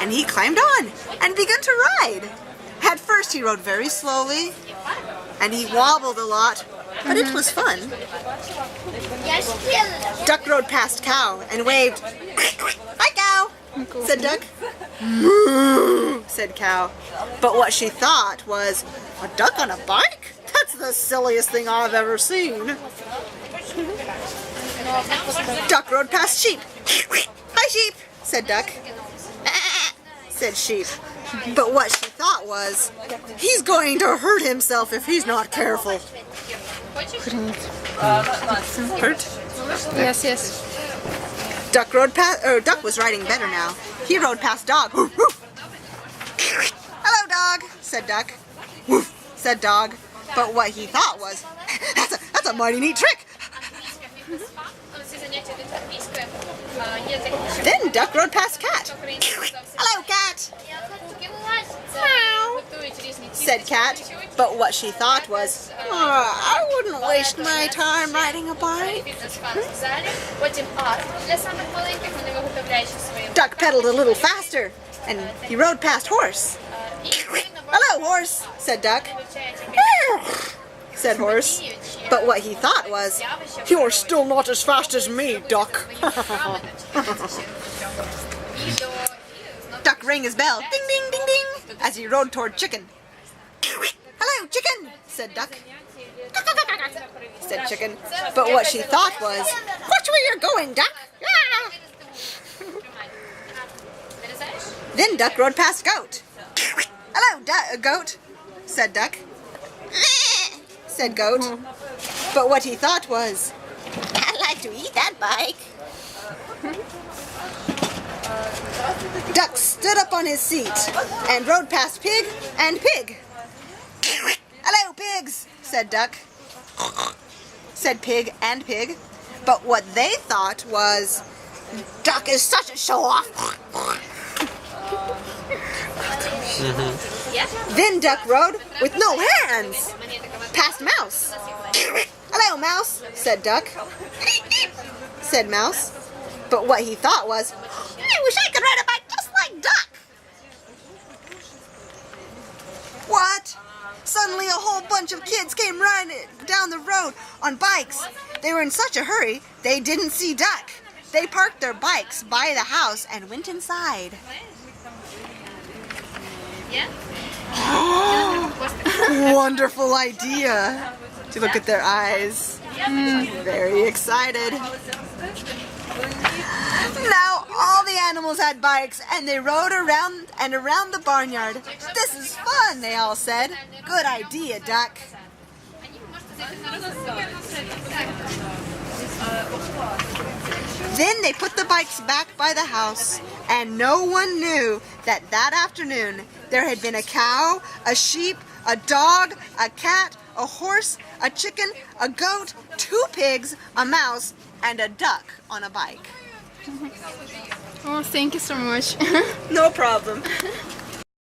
and he climbed on and began to ride. At first he rode very slowly, and he wobbled a lot, but it was fun. Duck rode past Cow and waved. "Hi, Cow," said Duck. "Moo," said Cow. But what she thought was, "A duck on a bike? That's the silliest thing I've ever seen." Duck rode past Sheep. "Hi, Sheep," said Duck. Said Sheep. But what she thought was, "He's going to hurt himself if he's not careful." Hurt? Yes. Duck was riding better now. He rode past Dog. "Hello, Dog," said Duck. "Woof," said Dog. But what he thought was, that's a mighty neat trick." Then Duck rode past Cat. "Hello, Cat." "Meow," said Cat. But what she thought was, "I wouldn't waste my time riding a bike." Duck pedaled a little faster, and he rode past Horse. "Hello, Horse," said Duck. Said Horse. But what he thought was, "You're still not as fast as me, Duck." Duck rang his bell, ding, ding, ding, ding, as he rode toward Chicken. "Hello, Chicken," said Duck. Said Chicken. But what she thought was, "Watch where you're going, Duck." Then Duck rode past Goat. "Hello, Goat," said Duck. Said Goat. But what he thought was, "I'd like to eat that bike." Duck stood up on his seat and rode past Pig and Pig. "Hello, Pigs," said Duck. Said Pig and Pig. But what they thought was, "Duck is such a show-off." Then Duck rode with no hands past Mouse. "Hello, Mouse," said Duck. Said Mouse. But what he thought was, "I wish I could ride a bike just like Duck." What? Suddenly a whole bunch of kids came riding down the road on bikes. They were in such a hurry, they didn't see Duck. They parked their bikes by the house and went inside. Wonderful idea. To look at their eyes. Very excited. Now all the animals had bikes and they rode around and around the barnyard. "This is fun," they all said. "Good idea, Duck." Then they put the bikes back by the house, and no one knew that that afternoon there had been a cow, a sheep, a dog, a cat, a horse, a chicken, a goat, 2 pigs, a mouse, and a duck on a bike. Oh, thank you so much. No problem.